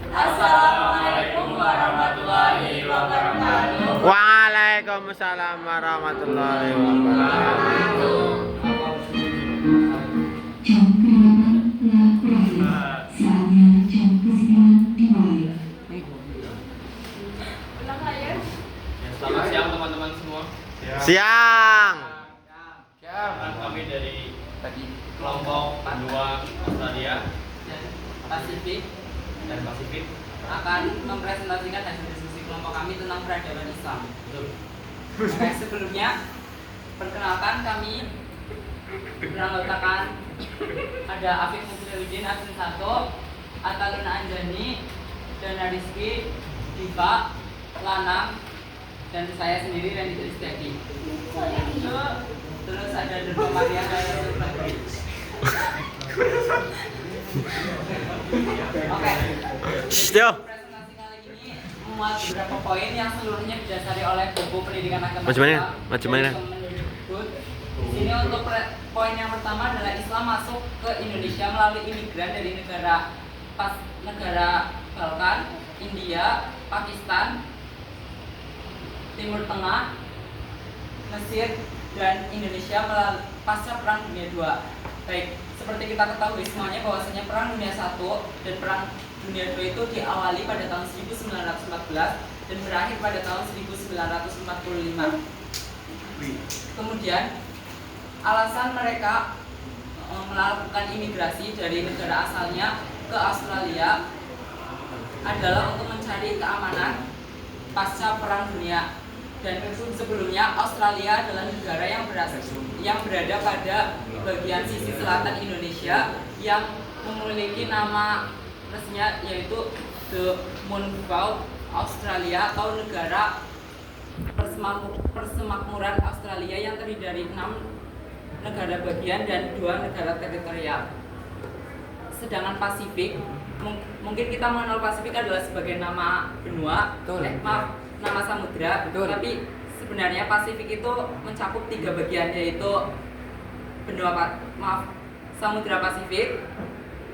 Assalamualaikum warahmatullahi wabarakatuh. Waalaikumsalam warahmatullahi wabarakatuh. Jam penerbangan telah berakhir. Saatnya jam ke-9 dimulai. Selamat siang teman-teman semua. Siang. Kami dari kelompok benua Australia Pasifik dan Pasifik. akan mempresentasikan hasil diskusi kelompok kami tentang peradaban Islam. Oke, sebelumnya perkenalkan kami beranggotakan ada Afif Musliuddin Asin 1, Atalina Anjani, Dana Rizky, Diva, Lanang, dan saya sendiri Randy Trisdaki. Terus ada Derma Maria Gaya Badri. Oke. Yo. Presentasi kali ini memuat beberapa poin yang seluruhnya didasari oleh buku pendidikan agama Macam mana? Islam Macam mana? dari Kemendikbud. Di sini untuk poin yang pertama adalah Islam masuk ke Indonesia melalui imigran dari negara Balkan, India, Pakistan, Timur Tengah, Mesir, dan Indonesia melalui pasca Perang Dunia II. Baik, seperti kita ketahui semuanya bahwasanya Perang Dunia I dan Perang Dunia II itu diawali pada tahun 1914 dan berakhir pada tahun 1945. Kemudian alasan mereka melakukan imigrasi dari negara asalnya ke Australia adalah untuk mencari keamanan pasca Perang Dunia. Dan sebelumnya Australia adalah negara yang berada pada bagian sisi selatan Indonesia yang memiliki nama resminya yaitu The Monwealth Australia atau negara persemakmuran Australia yang terdiri dari 6 negara bagian dan 2 negara teritorial. Sedangkan Pasifik, mungkin kita mengenal Pasifik adalah sebagai nama benua, nama samudra. Tapi sebenarnya Pasifik itu mencakup 3 bagian, yaitu Samudra Pasifik,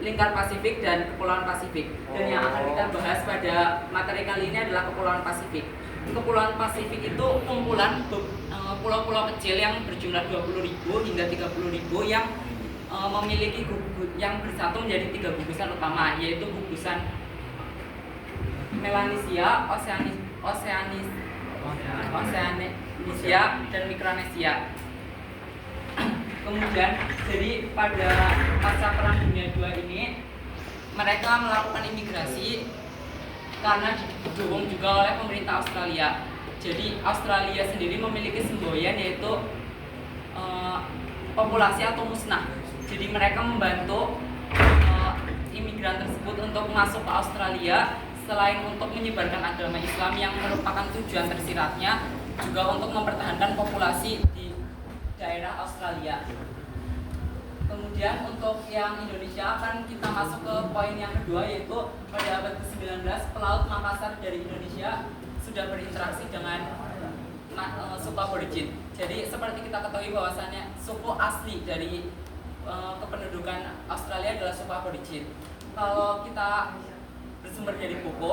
Lingkar Pasifik, dan Kepulauan Pasifik. Dan yang akan kita bahas pada materi kali ini adalah Kepulauan Pasifik. Kepulauan Pasifik itu kumpulan pulau-pulau kecil yang berjumlah 20.000 hingga 30.000 yang memiliki yang bersatu menjadi 3 gugusan utama, yaitu gugusan Melanesia, Oseanesia, dan Mikronesia. Kemudian, jadi pada masa Perang Dunia II ini mereka melakukan imigrasi karena didukung juga oleh pemerintah Australia. Jadi Australia sendiri memiliki semboyan yaitu populasi atau musnah. Jadi mereka membantu imigran tersebut untuk masuk ke Australia, selain untuk menyebarkan agama Islam yang merupakan tujuan tersiratnya, juga untuk mempertahankan populasi di daerah Australia. Kemudian untuk yang Indonesia akan kita masuk ke poin yang kedua, yaitu pada abad ke-19 pelaut Makassar dari Indonesia sudah berinteraksi dengan suku aborigin. Jadi seperti kita ketahui bahwasannya suku asli dari kependudukan Australia adalah suku aborigin. Kalau kita bersumber dari buku,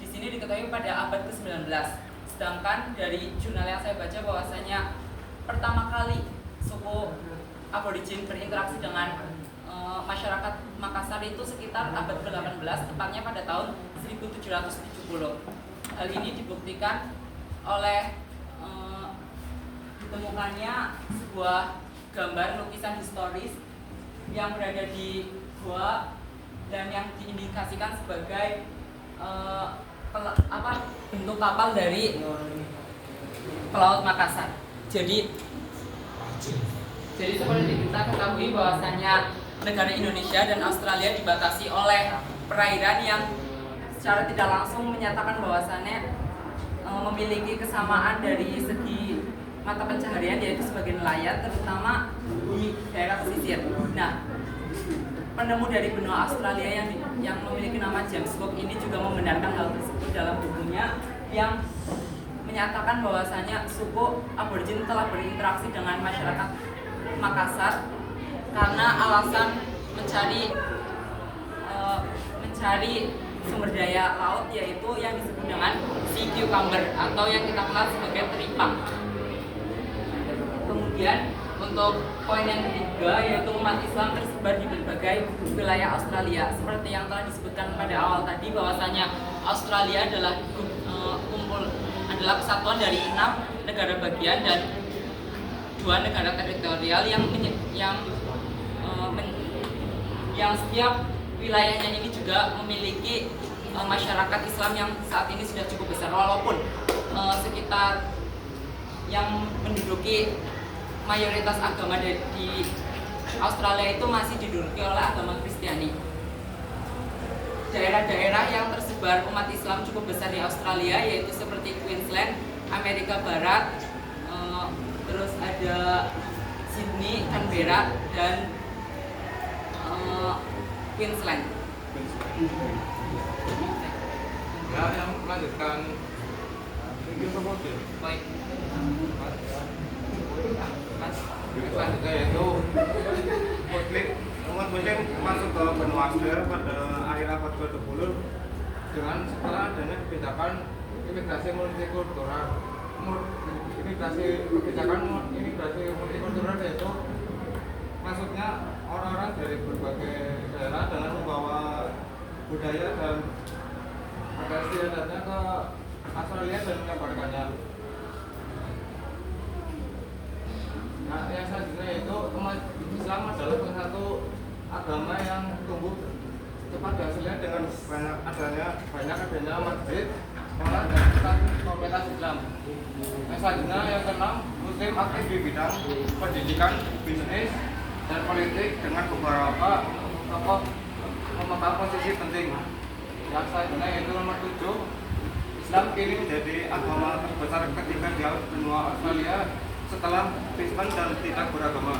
di sini diketahui pada abad ke-19. Sedangkan dari jurnal yang saya baca bahwasanya pertama kali suku aborigin berinteraksi dengan masyarakat Makassar itu sekitar abad ke-18, tepatnya pada tahun 1770. Hal ini dibuktikan oleh ditemukannya sebuah gambar lukisan historis yang berada di gua dan yang diindikasikan sebagai bentuk kapal dari pelaut Makassar. Jadi seperti kita ketahui bahwasannya negara Indonesia dan Australia dibatasi oleh perairan yang secara tidak langsung menyatakan bahwasannya memiliki kesamaan dari segi mata pencaharian, yaitu sebagai nelayan, terutama di daerah pesisir. Nah, penemu dari benua Australia yang memiliki nama James Cook ini juga membenarkan hal tersebut dalam bukunya yang menyatakan bahwasanya suku aborigin telah berinteraksi dengan masyarakat Makassar karena alasan mencari sumber daya laut, yaitu yang disebut dengan sea cucumber atau yang kita kenal sebagai teripang. Kemudian untuk poin yang ketiga yaitu umat Islam tersebar di berbagai wilayah Australia. Seperti yang telah disebutkan pada awal tadi bahwasanya Australia adalah kesatuan dari 6 negara bagian dan 2 negara teritorial yang setiap wilayahnya ini juga memiliki masyarakat Islam yang saat ini sudah cukup besar, walaupun sekitar yang menduduki mayoritas agama di Australia itu masih diduduki oleh agama Kristiani. Daerah-daerah yang tersebar umat Islam cukup besar di Australia yaitu seperti Queensland, Amerika Barat, terus ada Sydney, Canberra, dan Queensland. Ya, yang melanjutkan Baik. Mas. selanjutnya yaitu umat Muslim masuk ke benua Australia pada akhir abad ke-20 dengan setelah adanya kebijakan imigrasi multikultural. Imigrasi multikultural yaitu masuknya orang-orang dari berbagai daerah dengan membawa budaya dan adat istiadatnya ke Australia dan menyebarkannya. Nah, yang selanjutnya yaitu umat Islam adalah salah satu agama yang tumbuh cepat di Australia dengan banyak adanya masjid, sekolah, dan pusat komunitas Islam. Yang selanjutnya yang keenam, Muslim aktif di bidang pendidikan, bisnis, dan politik dengan beberapa tokoh memegang posisi penting. Yang selanjutnya yaitu nomor 7, Islam kini menjadi agama terbesar ketiga di benua Australia setelah Brisbane dan tidak beragama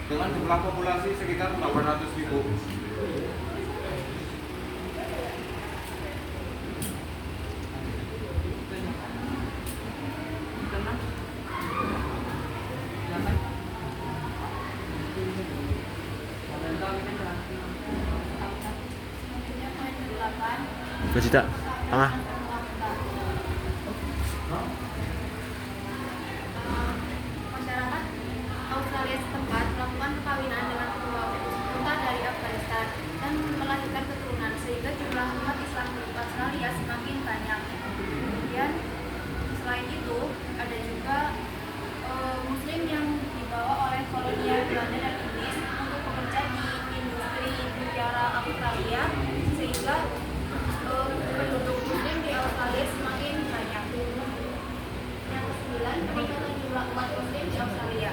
dengan jumlah populasi sekitar 800.000. Bercita, tengah. Masyarakat Australia setempat melakukan perkawinan dengan wanita dari Afghanistan dan melahirkan keturunan sehingga jumlah umat Islam di Australia semakin banyak. Kemudian selain itu ada juga Muslim yang dibawa oleh kolonial Belanda dan Inggris untuk bekerja di industri mutiara Australia sehingga penduduk Muslim di Australia semakin banyak. Yang ke-9, peningkatan jumlah umat Muslim di Australia.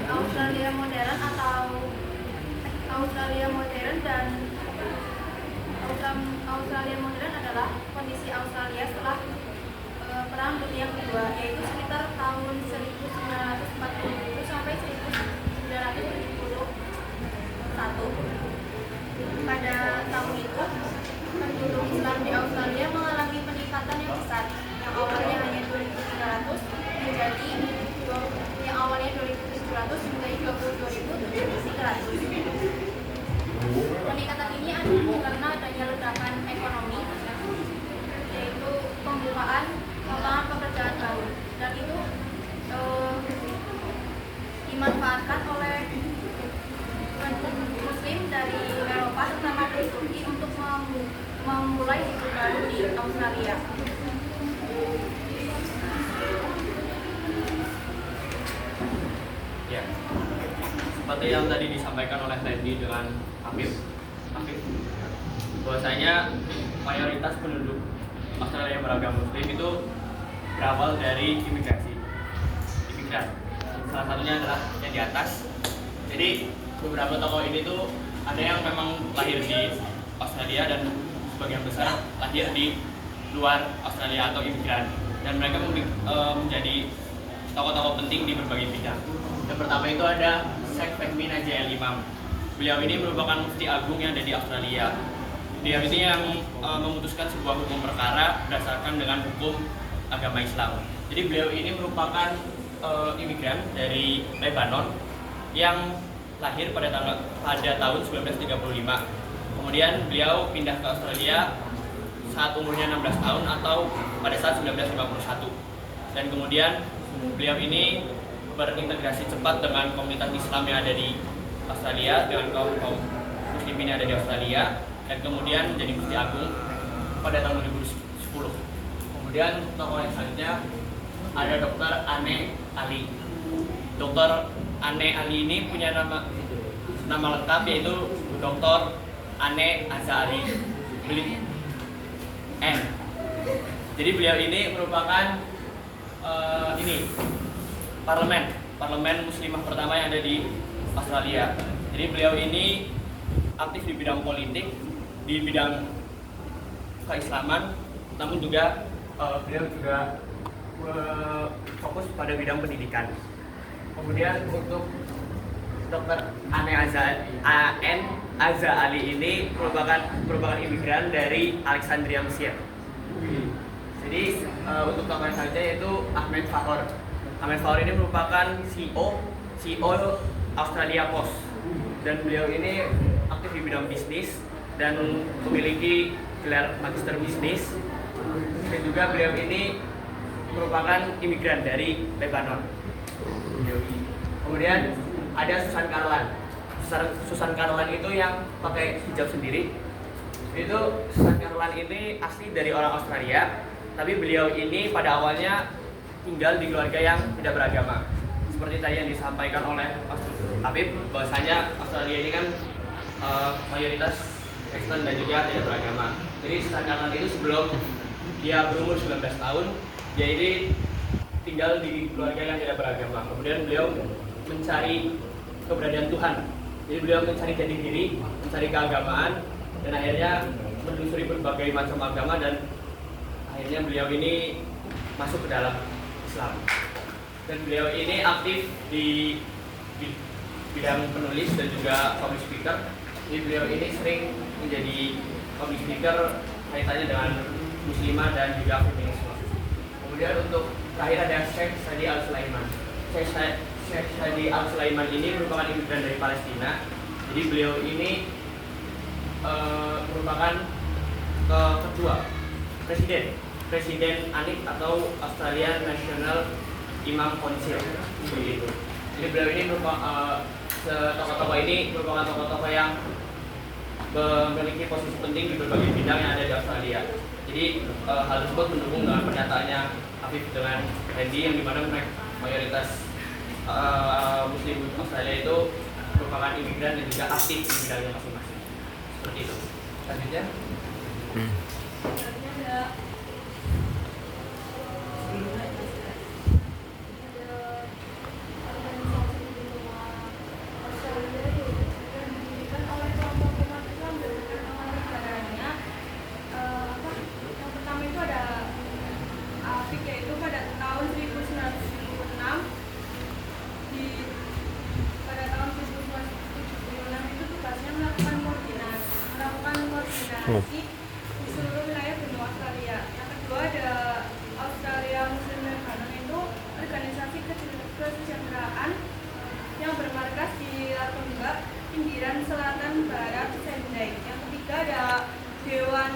Australia modern Australia modern adalah kondisi Australia setelah Perang Dunia Kedua, yaitu sekitar tahun 1940 sampai 1971. Pada tahun itu, penduduk Islam di Australia mengalami peningkatan yang besar, yang awalnya hanya 2.300 menjadi yang awalnya 2.700 menjadi 22.300. Peningkatan ini ada karena adanya ledakan ekonomi, yaitu pembukaan lapangan pekerjaan baru, dan itu dimanfaatkan oleh Muslim dari Eropa terutama dari Turki untuk memulai hidup baru di Australia. Ya, seperti yang tadi disampaikan oleh Randy dengan Afif, bahwasanya mayoritas penduduk Australia yang beragama Muslim itu berawal dari imigran. Salah satunya adalah yang di atas. Jadi beberapa tokoh ini tuh ada yang memang lahir di Australia dan sebagian besar lahir di luar Australia atau imigran, dan mereka menjadi tokoh-tokoh penting di berbagai bidang. Yang pertama itu ada Sheikh Fahmi Naji Al-Imam. Beliau ini merupakan mufti agung yang ada di Australia. Dia ini yang memutuskan sebuah hukum perkara berdasarkan dengan hukum agama Islam. Jadi beliau ini merupakan imigran dari Lebanon yang lahir pada tahun 1935. Kemudian beliau pindah ke Australia saat umurnya 16 tahun atau pada saat 1951. Dan kemudian beliau ini berintegrasi cepat dengan komunitas Islam yang ada di Australia, dengan kaum muslimin yang ada di Australia, dan kemudian menjadi Mufti Agung pada tahun 2010. Kemudian tokoh yang selanjutnya ada Dr. Ane Ali. Dr. Ane Ali ini punya nama lengkap yaitu Dr. Ane Azza Ali N. Jadi beliau ini merupakan parlemen muslimah pertama yang ada di Australia. Jadi beliau ini aktif di bidang politik, di bidang keislaman, namun juga beliau juga fokus pada bidang pendidikan. Kemudian untuk Dr. Ane Azza Ali ini merupakan imigran dari Alexandria, Mesir. Jadi untuk tokoh yang saja yaitu Ahmed Fahor. Ahmed Fahor ini merupakan CEO Australia Post, dan beliau ini aktif di bidang bisnis dan memiliki gelar magister bisnis. Dan juga beliau ini merupakan imigran dari Lebanon. Kemudian ada Susan Karlan. Susan Karlan itu yang pakai hijab sendiri. Itu Susan Karlan ini asli dari orang Australia, tapi beliau ini pada awalnya tinggal di keluarga yang tidak beragama. Seperti tadi yang disampaikan oleh Mas Habib, bahwasanya Australia ini kan mayoritas Kristen dan juga tidak beragama. Jadi Susan Karlan itu sebelum dia berumur 19 tahun, dia ini tinggal di keluarga yang tidak beragama. Kemudian beliau mencari keberadaan Tuhan. Jadi beliau mencari jati diri, mencari keagamaan, dan akhirnya menelusuri berbagai macam agama, dan akhirnya beliau ini masuk ke dalam Islam. Dan beliau ini aktif di bidang penulis dan juga public speaker. Jadi beliau ini sering menjadi public speaker kaitannya dengan muslimah dan juga feminisme. Kemudian untuk terakhir ada Sheikh Sadi Al Sulaiman. Sheikh Sadi Al Sulaiman ini merupakan imigran dari Palestina. Jadi beliau ini merupakan ketua presiden ANIC atau Australian National Imam Council. Begitu. Jadi beliau ini merupakan tokoh-tokoh ini merupakan tokoh-tokoh yang memiliki posisi penting di berbagai bidang yang ada di Australia. Jadi hal tersebut mendukung dengan pernyataannya Afif dengan Randy, yang dimana mayoritas Muslim Australia itu merupakan imigran dan juga aktif di bidangnya masing-masing. Seperti itu. Selanjutnya. Di seluruh wilayah benua Australia. Yang kedua ada Australia Muslim Lebanon, itu organisasi kesejahteraan yang bermarkas di Latonga, pinggiran selatan barat Sydney. Yang ketiga ada Dewan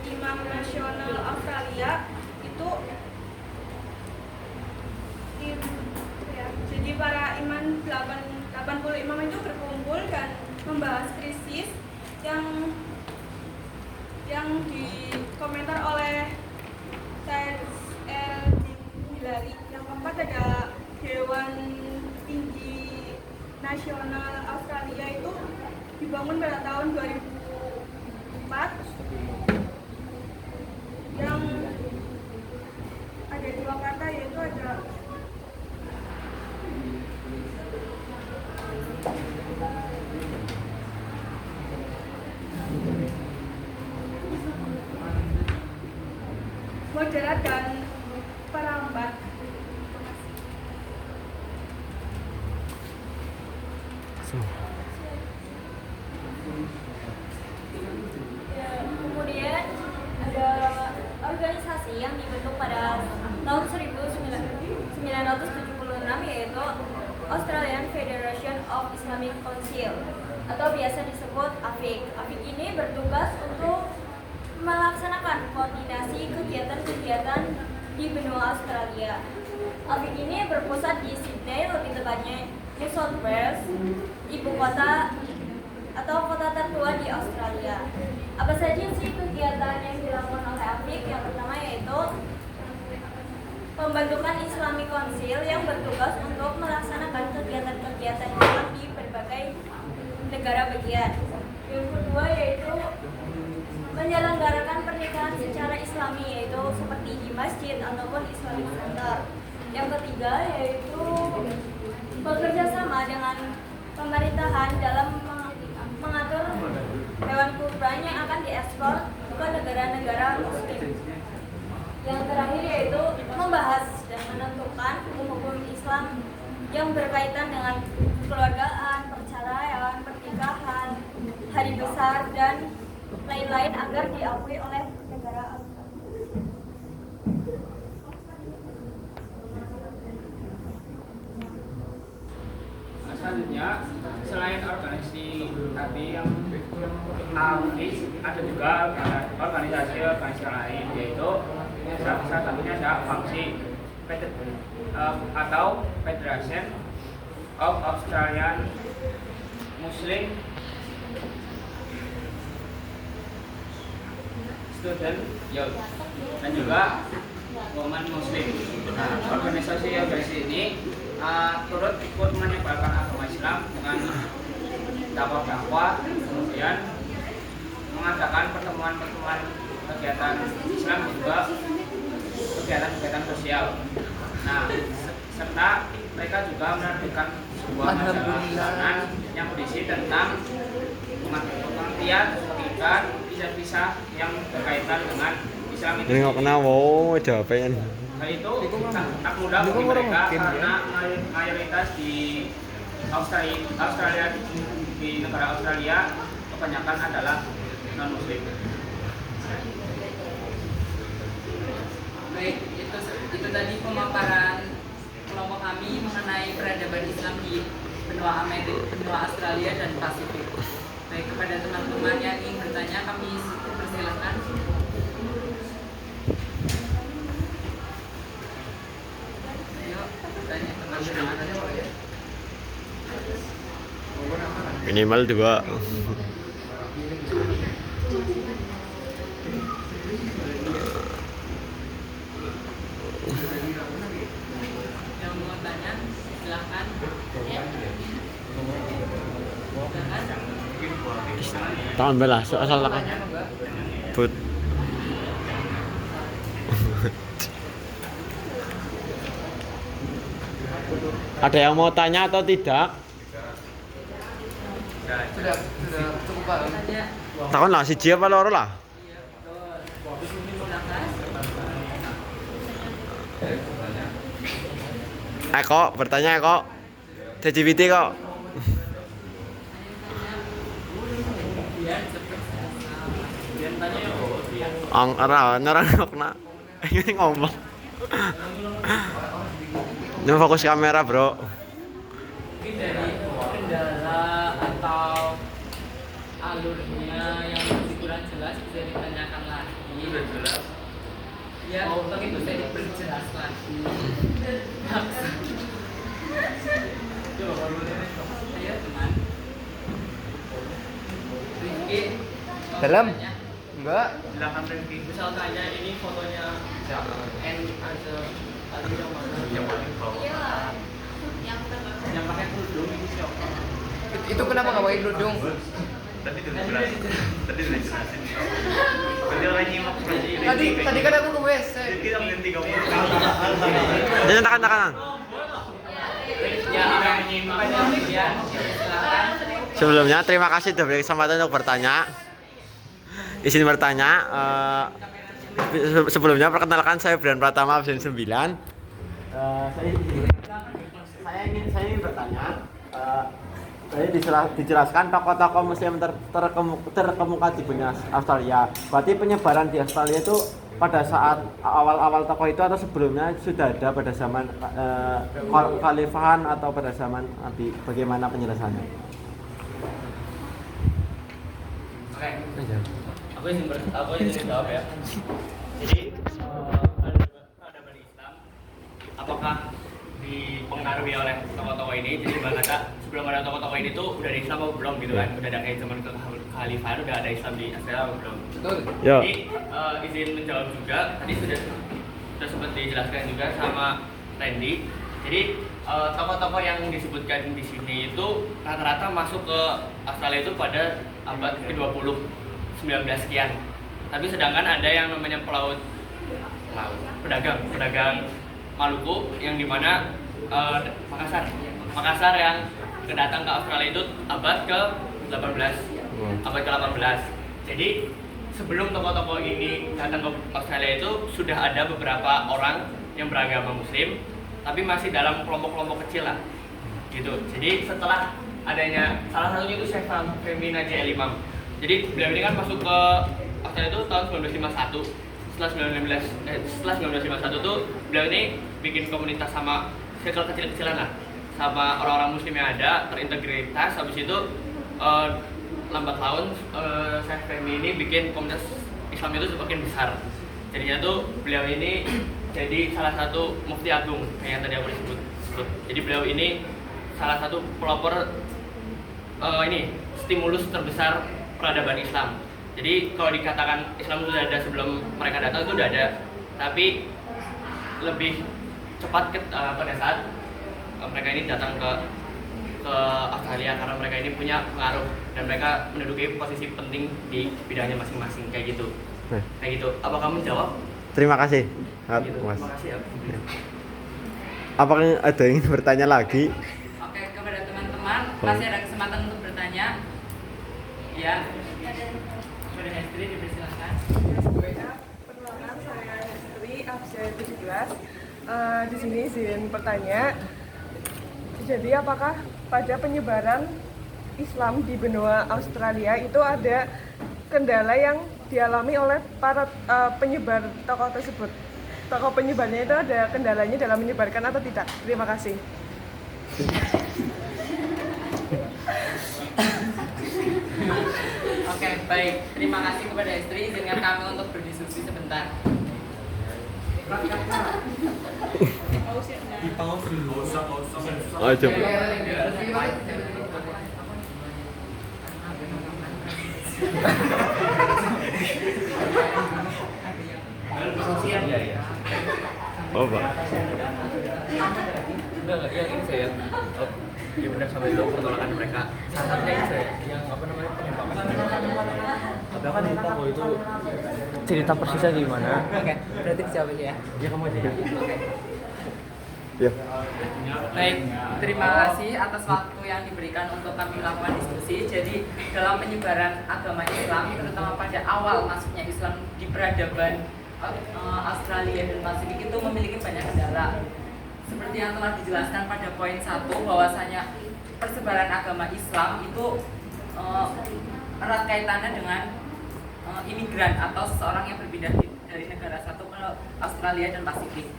Imam Nasional Australia, itu jadi para imam 80 imam itu berkumpul dan membahas krisis yang dikomentar oleh Ted L. Hillary. Yang keempat ada Dewan Tinggi Nasional Australia, itu dibangun pada tahun 2004, yang ada dua kata, yaitu ada moderat dan perambat. Kemudian ada organisasi yang dibentuk pada tahun 1976, yaitu Australian Federation of Islamic Council atau biasa disebut disebut Afik. Afik ini bertugas untuk melaksanakan koordinasi kegiatan-kegiatan di benua Australia. Afik ini berpusat di Sydney, lebih tepatnya New South Wales, ibu kota atau kota tertua di Australia. Apa saja sih kegiatan yang dilakukan oleh Afik? Yang pertama yaitu pembentukan Islamic Council yang bertugas untuk melaksanakan kegiatan-kegiatan Islam di berbagai negara bagian. Yang kedua yaitu menyelenggarakan pernikahan secara Islami, yaitu seperti di masjid ataupun Islamic Center. Yang ketiga yaitu bekerja sama dengan pemerintahan dalam mengatur hewan kurban yang akan diekspor ke negara-negara Muslim. Yang terakhir yaitu membahas dan menentukan hukum-hukum Islam yang berkaitan dengan kekeluargaan, perceraian, pernikahan, hari besar, dan lain-lain agar diakui oleh negara Australia. Selanjutnya, selain organisasi tadi yang AFIS, ada juga organisasi lain, yaitu salah satunya ada FAMSI atau Federation of Australian Muslim Student Youth dan juga Women Muslim. Nah, organisasi ini turut ikut menyebarkan agama Islam dengan dakwah-dakwah, kemudian mengadakan pertemuan-pertemuan kegiatan Islam juga kegiatan-kegiatan sosial. Nah, serta mereka juga menerbitkan sebuah majalah bulanan yang berisi tentang pengertian hakikat kisah-kisah yang berkaitan dengan Islam itu. Ini nggak kenal, wow, jawabnya. Hal itu tak mudah bagi mereka karena mayoritas di Australia di negara Australia kebanyakan adalah non-Muslim. Baik, itu tadi pemaparan kelompok kami mengenai peradaban Islam di benua Australia dan Pasifik. Baik, kepada teman-teman yang ingin bertanya, kami persilahkan. Ayo, bertanya teman-teman. Minimal 2. Yang mau tanya, silahkan. Tangan belah, asal lakan. Put. Ada yang mau tanya atau tidak? Sudah cukup Pak. Takon lah, siji apa loro lah? Kok bertanya kok. ChatGPT kok. Orang kok ini ngomong. Ini fokus kamera, bro. Mungkin dari kendala atau alurnya yang masih kurang jelas bisa ditanyakan lagi. Sudah jelas. Ya, mungkin bisa diperjelas lagi. Ayo teman. Rizky, mau Dalam? bertanya? Enggak. Silakan Rizky. Misal tanya ini fotonya siapa? N ada tadi yang mana? Yang paling bawah. Yang pakai kerudung itu siapa? Itu kenapa nggak pakai kerudung? Tadi sudah jelasin. Tadi sudah jelasin. Tadi lagi nyimak lagi. Tadi kan aku ke WC. Rizky sampai 30. Jangan tekan. Ya, yang menyimak kemudian silakan. Sebelumnya terima kasih sudah beri kesempatan untuk bertanya. Izin bertanya. Sebelumnya perkenalkan saya Brian Pratama absen 9. Saya ingin bertanya. Saya dijelaskan tokoh-tokoh Muslim terkemuka di benua Australia. Berarti penyebaran di Australia itu pada saat awal-awal tokoh itu atau sebelumnya sudah ada pada zaman Khalifahan atau pada zaman Nabi? Bagaimana penjelasannya? Oke. Aja. Aku izin jawab ya. Jadi peradaban Islam apakah dipengaruhi oleh tokoh-tokoh ini? Jadi Bang kata sebelum ada tokoh-tokoh ini tuh udah ada Islam atau belum gitu kan? Udah ada kayak zaman kekhalifahan udah ada Islam di Australia atau belum? Betul. Ya. Jadi izin menjawab juga. Tadi sudah sempat dijelaskan juga sama Randy. Jadi tokoh-tokoh yang disebutkan di sini itu rata-rata masuk ke Australia itu pada abad ke-20 19 sekian. Tapi sedangkan ada yang namanya pedagang Maluku yang dimana Makassar yang kedatang ke Australia itu abad ke-18. Abad ke-18. Jadi sebelum tokoh-tokoh ini datang ke Australia itu sudah ada beberapa orang yang beragama Muslim, tapi masih dalam kelompok-kelompok kecil lah, gitu. Jadi setelah adanya salah satunya itu Syekh Fahmi Naji Imam. Jadi beliau ini kan masuk ke Australia itu tahun 1951. Setelah 1951 tuh beliau ini bikin komunitas sama circle kecil-kecilan lah, sama orang-orang Muslim yang ada terintegritas. Habis itu lambat laun Syekh Fahmi ini bikin komunitas Islam itu semakin besar. Jadinya tuh beliau ini jadi salah satu mufti agung kayak yang tadi aku sebut. Jadi beliau ini salah satu pelopor stimulus terbesar peradaban Islam. Jadi kalau dikatakan Islam sudah ada sebelum mereka datang itu sudah ada, tapi lebih cepat pada saat mereka ini datang ke Australia karena mereka ini punya pengaruh dan mereka menduduki posisi penting di bidangnya masing-masing kayak gitu. Kayak gitu. Apa kamu jawab? Terima kasih, Gitu. Mas. Terima kasih ya. Apakah ada yang ingin bertanya lagi? Oke, kepada teman-teman masih ada kesempatan untuk bertanya. Ya. Kepada Hestri dipersilakan. Perkenalkan, saya Hestri, absen 17. Di sini izin bertanya. Jadi apakah pada penyebaran Islam di benua Australia itu ada kendala yang dialami oleh para penyebar tokoh tersebut? Tokoh penyebarnya itu ada kendalanya dalam menyebarkan atau tidak? Terima kasih. Oke, baik. Terima kasih kepada Hestri. Izinkan kami untuk berdiskusi sebentar. Oh, coba. Oh, Pak. Enggak, yang ini saya ya benar sampai dulu pertolongan mereka. Salah satunya ini saya yang apa namanya penembakan. Tapi aku lupa kalau itu cerita persisnya gimana. Oke, berarti dijawab aja ya. Ya kamu aja. Ya. Baik, terima kasih atas waktu yang diberikan untuk kami melakukan diskusi. Jadi dalam penyebaran agama Islam, terutama pada awal masuknya Islam di peradaban Australia dan Pasifik itu memiliki banyak kendala. Seperti yang telah dijelaskan pada poin 1, bahwasanya persebaran agama Islam itu erat kaitannya dengan imigran atau seseorang yang berpindah dari negara satu ke Australia dan Pasifik.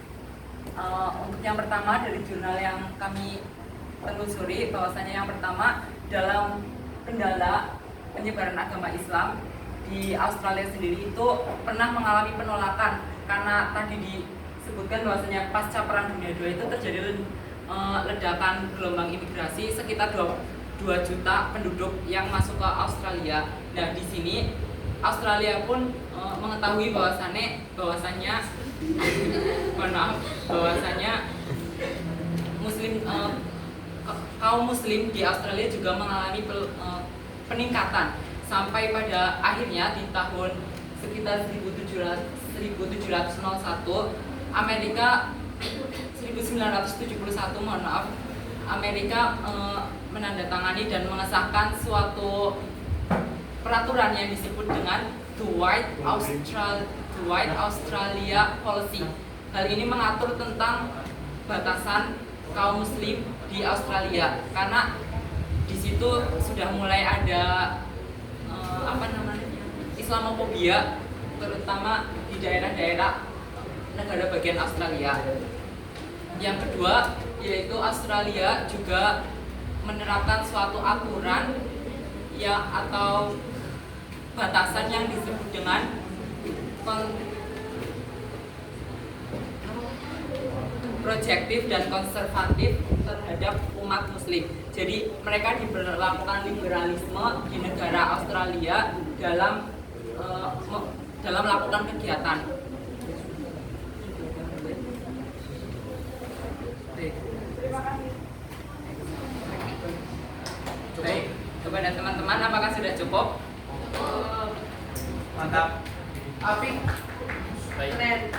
Untuk yang pertama dari jurnal yang kami telusuri, bahwasanya yang pertama dalam kendala penyebaran agama Islam di Australia sendiri itu pernah mengalami penolakan karena tadi disebutkan bahwasanya pasca Perang Dunia II itu terjadi ledakan gelombang imigrasi sekitar 2 juta penduduk yang masuk ke Australia. Nah, di sini Australia pun mengetahui bahwasanya kaum muslim di Australia juga mengalami peningkatan sampai pada akhirnya di tahun sekitar 1901 Amerika 1971 Amerika menandatangani dan mengesahkan suatu peraturan yang disebut dengan The White Australia Policy. Hal ini mengatur tentang batasan kaum muslim di Australia karena di situ sudah mulai ada Islamofobia, terutama di daerah-daerah negara bagian Australia. Yang kedua yaitu Australia juga menerapkan suatu aturan atau batasan yang disebut dengan projektif dan konservatif terhadap umat muslim. Jadi mereka diberlakukan liberalisme di negara Australia dalam melakukan kegiatan. Baik, kepada teman-teman apakah sudah cukup? Mantap. Apik. Baik.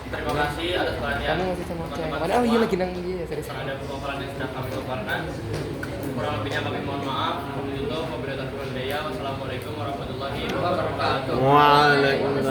Terima kasih atas perhatian. Kamu masih sama cewek. teman-teman Padahal iya semua. lagi nang iya serius. Terhadap pemaparan yang sudah kami paparkan. Kurang lebihnya kami mohon maaf. Wabillahi taufiq wal hidayah. Wassalamualaikum warahmatullahi wabarakatuh. Waalaikumsalam.